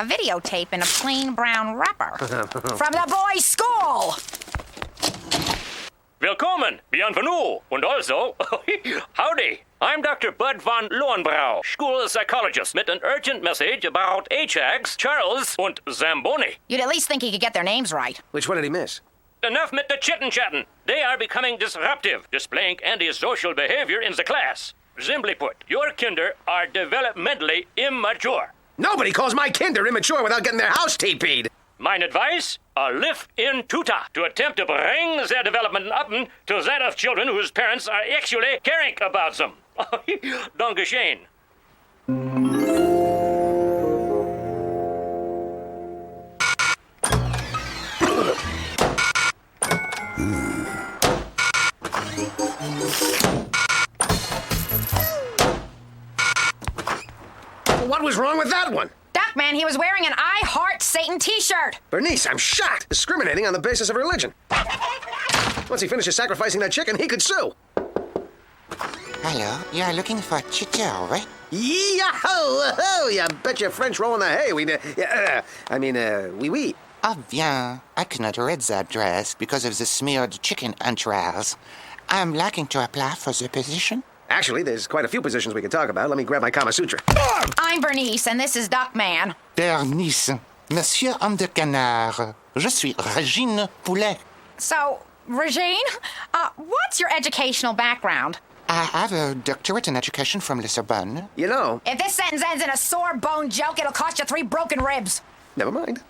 videotape in a plain brown wrapper. From the boys' school! Willkommen, bienvenue, and also, howdy. I'm Dr. Bud von Lohenbrau, school psychologist, with an urgent message about Ajax, Charles, and Zamboni. You'd at least think he could get their names right. Which one did he miss? Enough with the chittin'-chattin'. They are becoming disruptive, displaying antisocial behavior in the class. Simply put, your kinder are developmentally immature. Nobody calls my kinder immature without getting their house TP'd. Mine advice, a lift in tuta to attempt to bring their development up to that of children whose parents are actually caring about them. Dankeschön. What was wrong with that one? Duckman, he was wearing an I Heart Satan t-shirt. Bernice, I'm shocked. Discriminating on the basis of religion. Once he finishes sacrificing that chicken, he could sue. Hello, you're looking for Chito, right? Yahoo! You bet your French roll in the hay. Oui. Oh, bien. I could not read the address because of the smeared chicken entrails. I'm looking to apply for the position. Actually, there's quite a few positions we could talk about. Let me grab my Kama Sutra. I'm Bernice, and this is Duckman. Bernice, Monsieur Homme de Canard. Je suis Régine Poulet. So, Regine, what's your educational background? I have a doctorate in education from the Sorbonne. You know... If this sentence ends in a sore bone joke, it'll cost you 3 broken ribs. Never mind.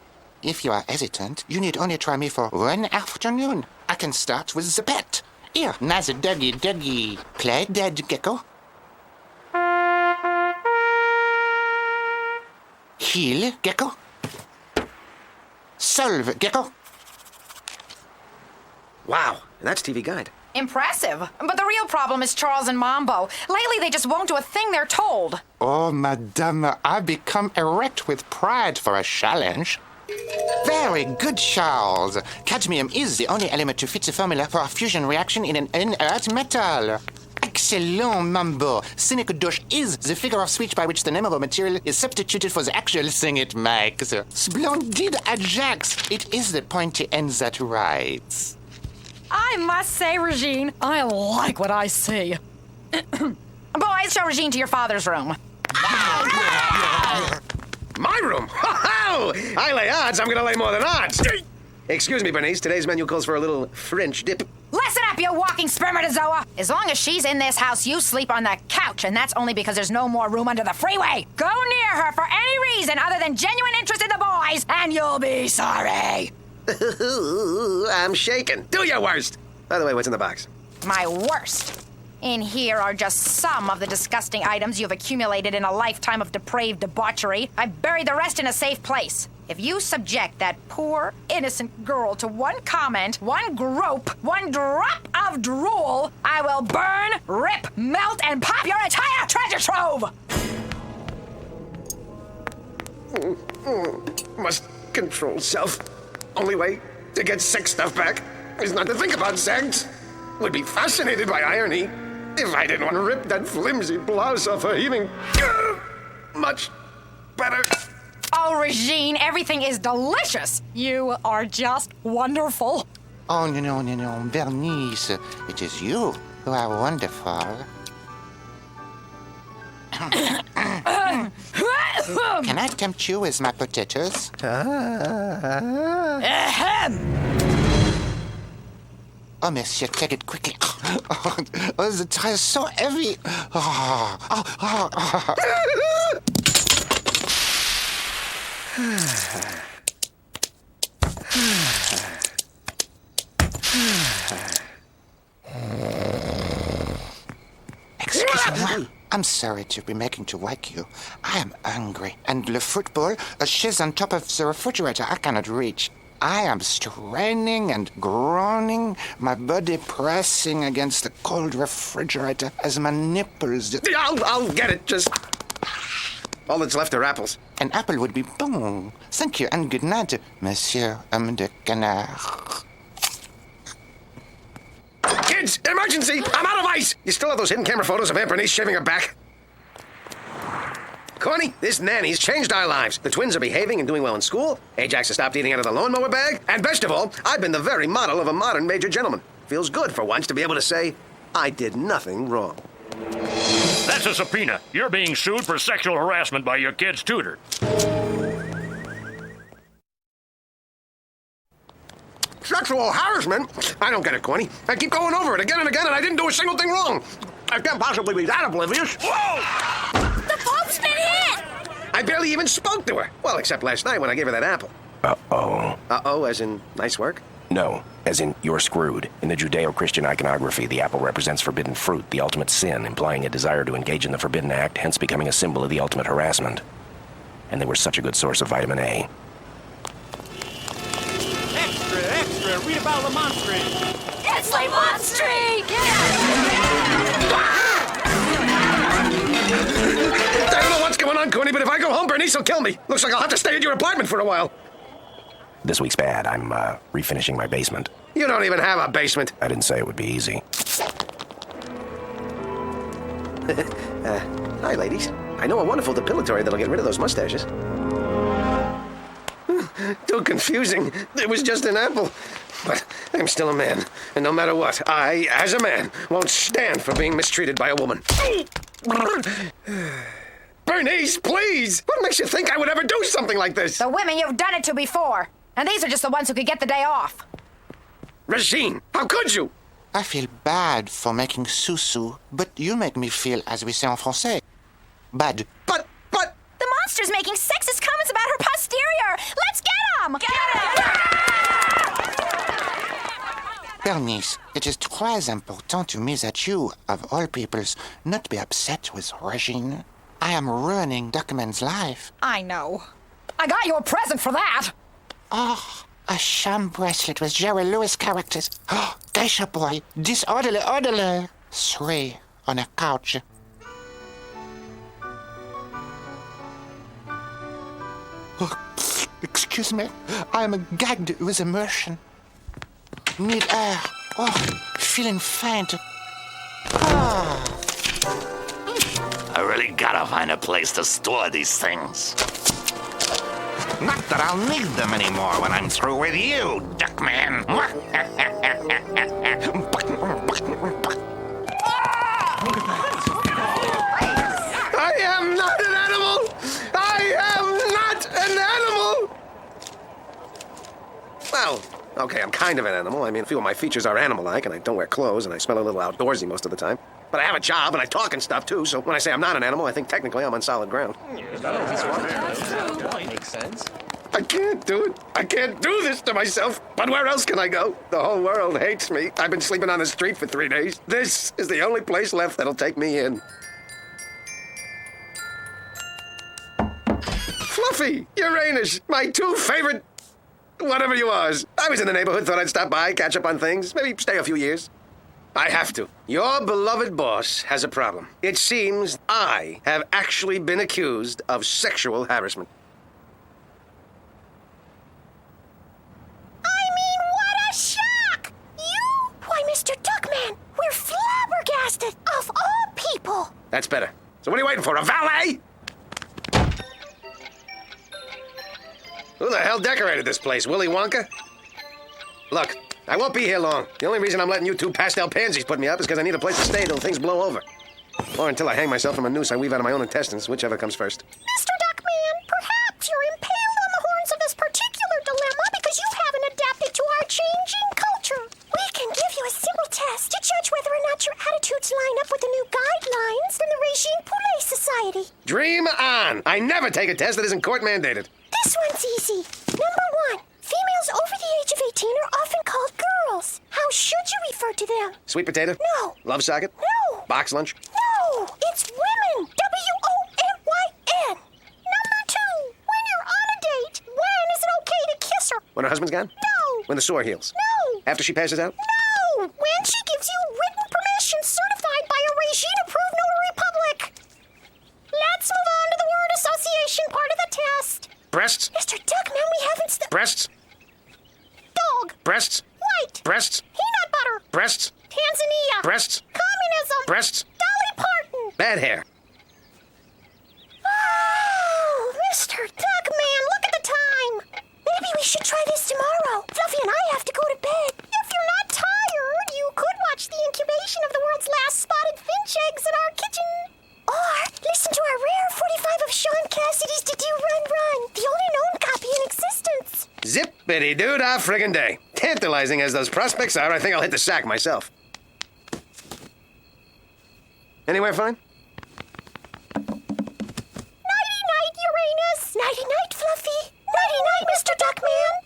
If you are hesitant, you need only try me for one afternoon. I can start with the pet. Here, now the doggy. Play dead, gecko. Heal, gecko. Solve, gecko. Wow, and that's TV Guide. Impressive. But the real problem is Charles and Mambo. Lately, they just won't do a thing they're told. Oh, madame, I become erect with pride for a challenge. Very good, Charles. Cadmium is the only element to fit the formula for a fusion reaction in an inert metal. Excellent, Mambo. Cynic douche is the figure of speech by which the name of a material is substituted for the actual thing it makes. Splendid, Ajax. It is the pointy end that writes. I must say, Regine, I like what I see. Boys, show Regine to your father's room. My room? Ho-ho! I lay odds, I'm gonna lay more than odds. Excuse me, Bernice. Today's menu calls for a little French dip. Listen up, you walking spermatozoa! As long as she's in this house, you sleep on the couch, and that's only because there's no more room under the freeway. Go near her for any reason other than genuine interest in the boys, and you'll be sorry. I'm shaking. Do your worst. By the way, what's in the box? My worst. In here are just some of the disgusting items you've accumulated in a lifetime of depraved debauchery. I buried the rest in a safe place. If you subject that poor, innocent girl to one comment, one grope, one drop of drool, I will burn, rip, melt, and pop your entire treasure trove! Must control self. Only way to get sex stuff back is not to think about sex. Would be fascinated by irony if I didn't want to rip that flimsy blouse off her heaving. Much better. Oh, Regine, everything is delicious. You are just wonderful. Oh, no, Bernice. It is you who are wonderful. Can I tempt you with my potatoes? Oh, monsieur, take it quickly. Oh, the tray is so heavy. Excusez-moi. I'm sorry to be making to wake you. I am hungry. And the football, a chaise on top of the refrigerator I cannot reach. I am straining and groaning, my body pressing against the cold refrigerator as my nipples... I'll get it, just... All that's left are apples. An apple would be bon. Thank you, and good night, Monsieur Homme de Canard. Kids, emergency! I'm out of ice! You still have those hidden camera photos of Aunt Bernice shaving her back? Corny, this nanny's changed our lives. The twins are behaving and doing well in school. Ajax has stopped eating out of the lawnmower bag. And best of all, I've been the very model of a modern major gentleman. Feels good for once to be able to say, I did nothing wrong. That's a subpoena. You're being sued for sexual harassment by your kid's tutor. Sexual harassment? I don't get it, Corny. I keep going over it again and again, and I didn't do a single thing wrong. I can't possibly be that oblivious. Whoa! The Pope's been hit! I barely even spoke to her. Well, except last night when I gave her that apple. Uh-oh. Uh-oh, as in nice work? No, as in you're screwed. In the Judeo-Christian iconography, the apple represents forbidden fruit, the ultimate sin, implying a desire to engage in the forbidden act, hence becoming a symbol of the ultimate harassment. And they were such a good source of vitamin A. Extra, read about Le Monstre. It's Le Monstre! I don't know what's going on, Corny, but if I go home, Bernice will kill me. Looks like I'll have to stay at your apartment for a while. This week's bad. I'm, refinishing my basement. You don't even have a basement. I didn't say it would be easy. Hi, ladies. I know a wonderful depilatory that'll get rid of those mustaches. Too confusing. It was just an apple. But I'm still a man. And no matter what, I, as a man, won't stand for being mistreated by a woman. Bernice, please! What makes you think I would ever do something like this? The women you've done it to before. And these are just the ones who could get the day off. Regine, how could you? I feel bad for making Susu, but you make me feel, as we say en français, bad. But... The monster's making sexist comments about her posterior. Let's get him! Bernice, it is très important to me that you, of all peoples, not be upset with Regine. I am ruining Duckman's life. I know. I got you a present for that. Oh, a sham bracelet with Jerry Lewis characters. Oh, Geisha boy, disorderly, orderly. 3 on a couch. Oh, excuse me, I am gagged with immersion. Need air. Oh, feeling faint. Ah. I really gotta find a place to store these things. Not that I'll need them anymore when I'm through with you, Duckman. I am not an animal! I am not an animal! Well, okay, I'm kind of an animal. I mean, a few of my features are animal-like, and I don't wear clothes, and I smell a little outdoorsy most of the time. But I have a job, and I talk and stuff, too, so when I say I'm not an animal, I think technically I'm on solid ground. Makes sense. I can't do it. I can't do this to myself. But where else can I go? The whole world hates me. I've been sleeping on the street for 3 days. This is the only place left that'll take me in. Fluffy, Uranus, my 2 favorite... whatever you was. I was in the neighborhood, thought I'd stop by, catch up on things, maybe stay a few years. I have to. Your beloved boss has a problem. It seems I have actually been accused of sexual harassment. I mean, what a shock! You? Why, Mr. Duckman, we're flabbergasted of all people. That's better. So what are you waiting for, a valet? Who the hell decorated this place, Willy Wonka? Look, I won't be here long. The only reason I'm letting you 2 pastel pansies put me up is because I need a place to stay till things blow over. Or until I hang myself from a noose I weave out of my own intestines, whichever comes first. Mr. Duckman, perhaps you're impaled on the horns of this particular dilemma because you haven't adapted to our changing culture. We can give you a simple test to judge whether or not your attitudes line up with the new guidelines from the Regine Poulet Society. Dream on! I never take a test that isn't court mandated. This one's easy. Number 1, females over the age of 18 are often called girls. How should you refer to them? Sweet potato? No. Love socket? No. Box lunch? No, it's women. W-O-M-Y-N. Number 2, when you're on a date, when is it okay to kiss her? When her husband's gone? No. When the sore heals? No. After she passes out? No, when she gives you written permission certified by a regime-approved notary public. Let's move on to the word association part of the test. Breasts? Mr. Duckman, we haven't Breasts? Dog. Breasts? White. Breasts? Peanut butter. Breasts? Tanzania. Breasts? Communism. Breasts? Dolly Parton. Bad hair. Ah, Zippity-doo-dah friggin' day. Tantalizing as those prospects are, I think I'll hit the sack myself. Anywhere fine? Nighty-night, Uranus. Nighty-night, Fluffy. Nighty-night, Mr. Duckman.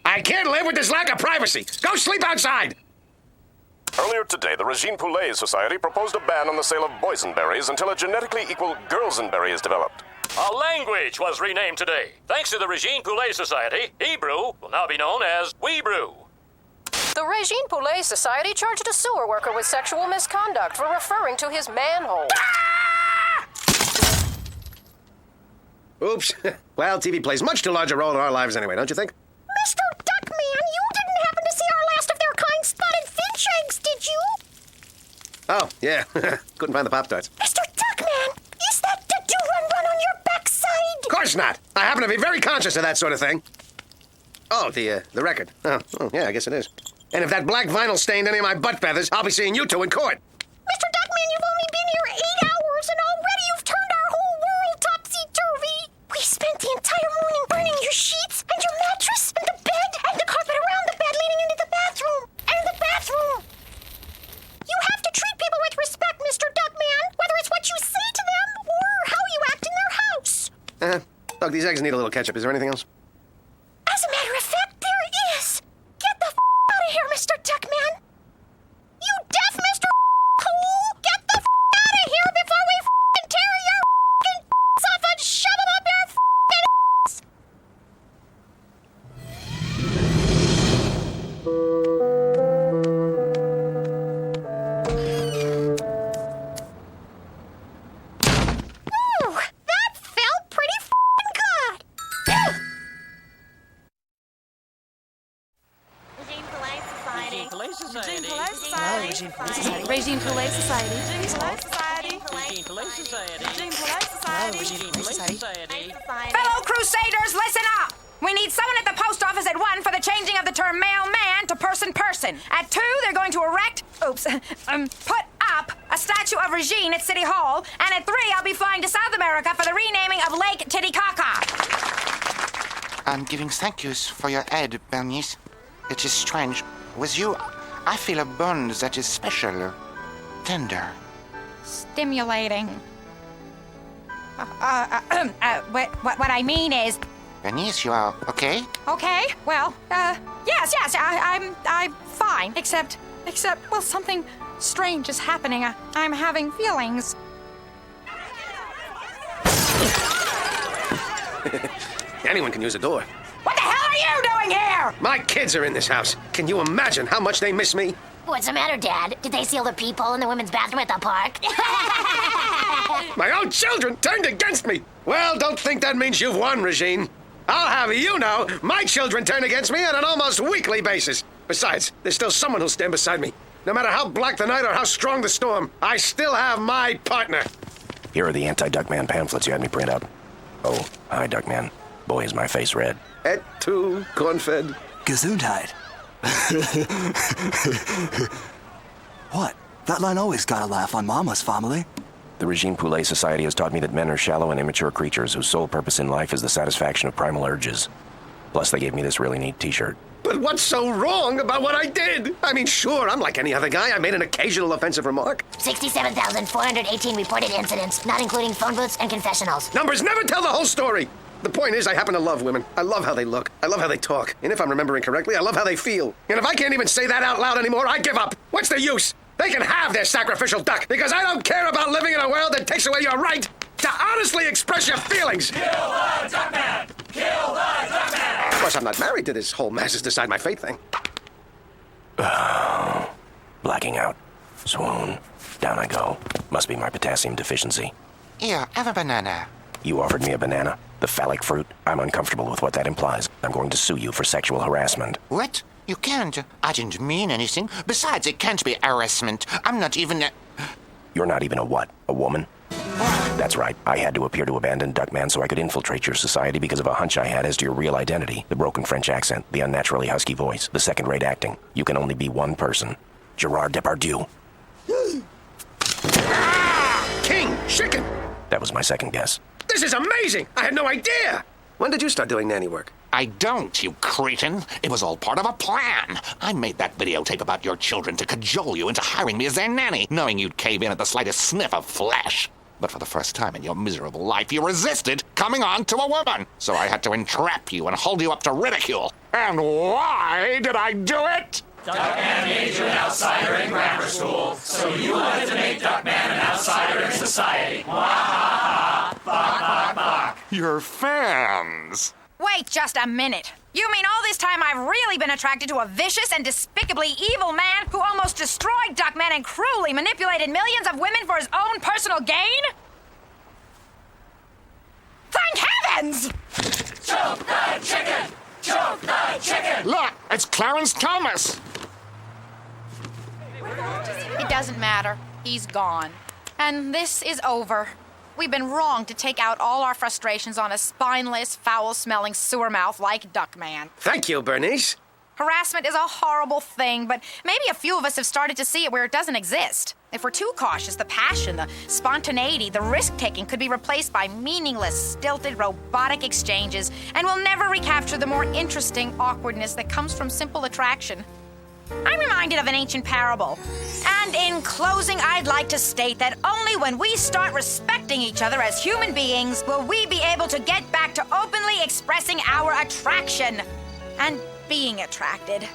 I can't live with this lack of privacy. Go sleep outside. Earlier today, the Regine Poulet Society proposed a ban on the sale of boysenberries until a genetically equal girlsenberry is developed. A language was renamed today. Thanks to the Regine Poulet Society, Hebrew will now be known as Weebrew. The Regine Poulet Society charged a sewer worker with sexual misconduct for referring to his manhole. Oops. Well, TV plays much too large a role in our lives anyway, don't you think? Mr. Duckman, you didn't happen to see our last of their kind spotted finch eggs, did you? Oh, yeah. Couldn't find the Pop-Tarts. Mr. Duckman, is that the do-run-run on your backside? Of course not. I happen to be very conscious of that sort of thing. Oh, the record. Oh, yeah, I guess it is. And if that black vinyl stained any of my butt feathers, I'll be seeing you two in court. Mr. Duckman, you've only been here 8 hours, and already you've turned our whole world topsy-turvy. We spent the entire morning burning your sheets, and your mattress, and the bed, and the carpet around the bed leading into the bathroom. And the bathroom. You have to treat people with respect, Mr. Duckman, whether it's what you say to them or how you act in their house. Look, these eggs need a little ketchup. Is there anything else? As a matter of fact, there is. Get the out of here, Mr. Duckman. You deaf, Mr. Cool? Get the out of here before we tear your off and shove them up your ass. Ooh, that felt pretty good. Regine Poulet Society. Regine Poulet Society. Regine Poulet Society. Regine Poulet Society. Regine Poulet Society. Regine Poulet Society. Regine Poulet Society. Regine Poulet Society. Fellow Crusaders, listen up! We need someone at the post office at 1 for the changing of the term mailman to person-person. At 2, they're going to put up a statue of Regine at City Hall. And at 3, I'll be flying to South America for the renaming of Lake Titicaca. I'm giving thank yous for your aid, Bernice. It is strange. With you, I feel a bond that is special, tender. Stimulating. What I mean is... Bernice, you are okay? Okay, well, yes, I'm fine. Except, well, something strange is happening. I'm having feelings. Anyone can use a door. What the hell are you doing here? My kids are in this house. Can you imagine how much they miss me? What's the matter, Dad? Did they seal the peephole in the women's bathroom at the park? My own children turned against me. Well, don't think that means you've won, Regine. I'll have you know, my children turn against me on an almost weekly basis. Besides, there's still someone who'll stand beside me. No matter how black the night or how strong the storm, I still have my partner. Here are the anti-Duckman pamphlets you had me print up. Oh, hi, Duckman. Boy, is my face red. Et tu, corn-fed. Gesundheit. What? That line always got a laugh on Mama's family. The Regine Poulet Society has taught me that men are shallow and immature creatures whose sole purpose in life is the satisfaction of primal urges. Plus, they gave me this really neat t-shirt. But what's so wrong about what I did? I mean, sure, I'm like any other guy. I made an occasional offensive remark. 67,418 reported incidents, not including phone booths and confessionals. Numbers never tell the whole story. The point is, I happen to love women. I love how they look. I love how they talk. And if I'm remembering correctly, I love how they feel. And if I can't even say that out loud anymore, I give up. What's the use? They can have their sacrificial duck, because I don't care about living in a world that takes away your right to honestly express your feelings. Kill the Duckman! Kill the Duckman! Of course, I'm not married to this whole masses decide my fate thing. Blacking out. Swoon. Down I go. Must be my potassium deficiency. Here, have a banana. You offered me a banana. The phallic fruit. I'm uncomfortable with what that implies. I'm going to sue you for sexual harassment. What? You can't. I didn't mean anything. Besides, it can't be harassment. I'm not even a... You're not even a what? A woman? That's right. I had to appear to abandon Duckman so I could infiltrate your society because of a hunch I had as to your real identity. The broken French accent, the unnaturally husky voice, the second-rate acting. You can only be one person. Gerard Depardieu. King Chicken! That was my second guess. This is amazing! I had no idea! When did you start doing nanny work? I don't, you cretin. It was all part of a plan. I made that videotape about your children to cajole you into hiring me as their nanny, knowing you'd cave in at the slightest sniff of flesh. But for the first time in your miserable life, you resisted coming on to a woman. So I had to entrap you and hold you up to ridicule. And why did I do it? Duckman made you an outsider in grammar school, so you wanted to make Duckman an outsider in society. Bok, bok, bok. Your fans. Wait just a minute. You mean all this time I've really been attracted to a vicious and despicably evil man who almost destroyed Duckman and cruelly manipulated millions of women for his own personal gain? Thank heavens! Choke the chicken! Choke the chicken! Look, it's Clarence Thomas. It doesn't matter. He's gone. And this is over. We've been wrong to take out all our frustrations on a spineless, foul-smelling sewer mouth like Duckman. Thank you, Bernice. Harassment is a horrible thing, but maybe a few of us have started to see it where it doesn't exist. If we're too cautious, the passion, the spontaneity, the risk-taking could be replaced by meaningless, stilted, robotic exchanges, and we'll never recapture the more interesting awkwardness that comes from simple attraction. I'm reminded of an ancient parable. And in closing, I'd like to state that only when we start respecting each other as human beings will we be able to get back to openly expressing our attraction and being attracted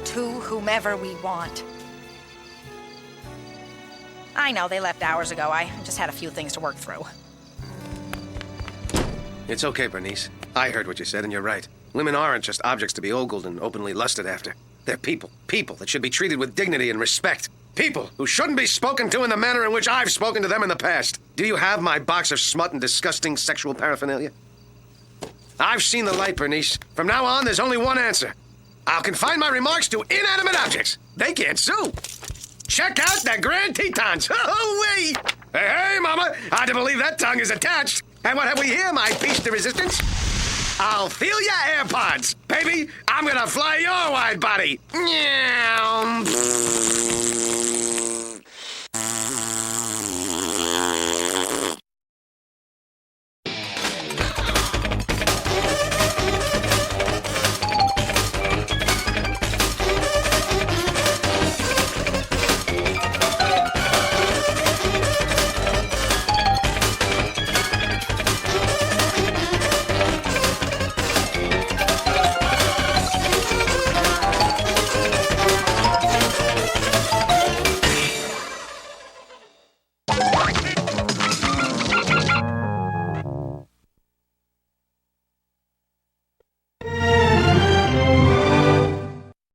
to whomever we want. I know they left hours ago. I just had a few things to work through. It's okay, Bernice. I heard what you said, and you're right. Women aren't just objects to be ogled and openly lusted after. They're people. People that should be treated with dignity and respect. People who shouldn't be spoken to in the manner in which I've spoken to them in the past. Do you have my box of smut and disgusting sexual paraphernalia? I've seen the light, Bernice. From now on, there's only one answer. I'll confine my remarks to inanimate objects. They can't sue. Check out the Grand Tetons. Oh, wait. Hey, Mama. Hard to believe that tongue is attached. And what have we here, my piece de resistance? I'll feel your AirPods. Baby, I'm gonna fly your wide body. Meow.